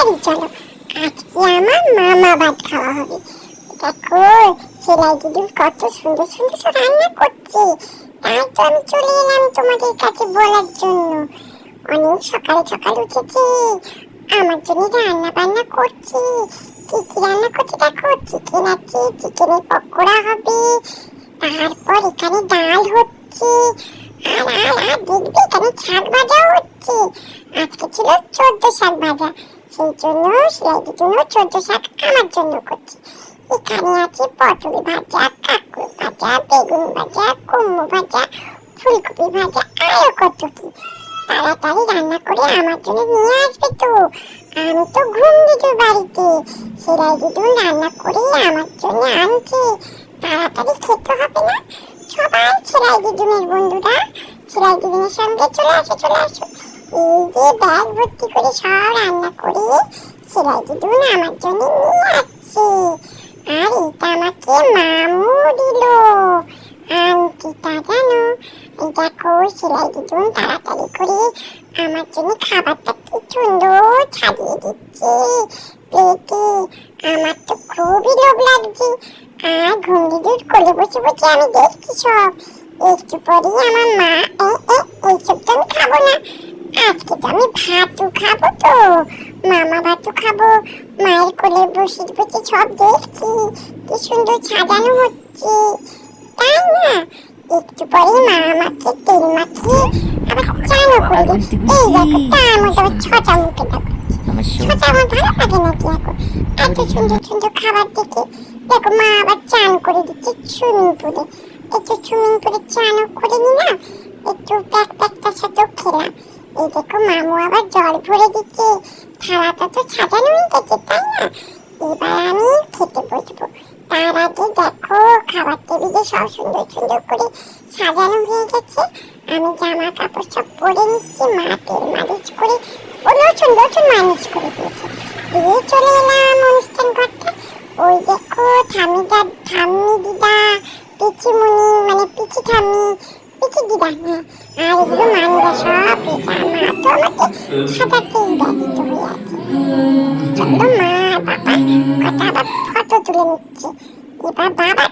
তাড়াতাড়ি চলো, আজকে আমার মামা ভাত খাওয়া হবে। দেখো সেলাই দিদি কত সুন্দর সুন্দর সব রান্না করছে, তাই তো আমি চলে এলাম তোমাদের কাছে বলার জন্য। অনেক সকাল সকাল উঠেছি, আমার জন্য রান্না বান্না করছি। কি কি রান্না করছি দেখো, চিকেন আছে, চিকেনের পকোড়া হবে, তারপর এখানে ডাল হচ্ছে, আর আর আর দেখবে এখানে শাক ভাজা হচ্ছে। আজকে ছিল 14 শাক ভাজা, সেই জন্য সেলাইদের জন্য 14 শাক আমার জন্য করছি। এখানে আছে পটল ভাজা, কাঁকড় ভাজা, বেগুন ভাজা, কুমড়ো ভাজা, ফুলকপি ভাজা, আরো কত কি। তাড়াতাড়ি রান্না করে আমার জন্য নিয়ে আসবে তো, আমি তো ঘুম দিদুর বাড়িতে, সেলাই দিদুন রান্না করে আমার জন্য আনছে। তাড়াতাড়ি খেতে হবে না? সবাই সেলাই দিদুনের বন্ধুরা সেলাই দিদুনের সঙ্গে চলে আসো চলে আসো। এই যে ব্যাগ ভর্তি করে সব রান্না করে সেলাই দিদুন আমার জন্য নিয়ে আসছে। আর এটা আমাকে মামু দিল আংটিটা, জানো? এই দেখো সেলাই দিদুন তাড়াতাড়ি করে আমার জন্য খাবারটা কি সুন্দর সাজিয়ে দিচ্ছে প্লেটে। আমার তো খুবই লোভ লাগছে, আর ঘুম দিদুর কোলে বসে বসে আমি দেখছি সব। একটু পরেই আমার মা এইসব তো আমি খাবো না, আজকে তো আমি ভাতও খাবো, তো মামা ভাতও খাবো। মায়ের কোলে বসে বসে সব দেখছি কি সুন্দর সাজানো হচ্ছে, তাই না? একটু পরেই মা আমাকে তেল মাখিয়ে আবার চানও করে দিচ্ছে। এই দেখো তার মধ্যে আবার ছটা মুখে দেখো, ছটা আমার ভালো লাগে নাকি? এখন এত সুন্দর সুন্দর খাবার দেখে দেখো মা আবার চান করে দিচ্ছে সুইমিং পুলে। একটু সুইমিং পুলে চানও করে নি না, একটু প্যাকটার সাথেও খেলাম। এই দেখো মামু আবার জল ভরে দিচ্ছে, থালাটা তো সাজানো হয়ে গেছে, তাই না? এবার আমি খেতে বসবো। তার আগে দেখো খাবার টেবিলে সব সুন্দর সুন্দর করে সাজানো হয়ে গেছে। আমি জামা কাপড় সব পরে নিচ্ছি, মা তেল মালিশ করে নতুন নতুন মালিশ করে দিয়েছে। দিয়ে চলে এলাম অনুষ্ঠান ঘরটা। ওই দেখো ঠাম্মি দিদা, পিচিমণি মানে পিচি ঠাম্মি, পিচি দিদা, হ্যাঁ, আর এগুলো মানিরা সব ভেজা। মা তো আমাকে সাজাতেই ব্যস্ত হয়ে আছে। চলো মা আর বাবা কথা আবার ফটো তুলে নিচ্ছে। এবার বাবার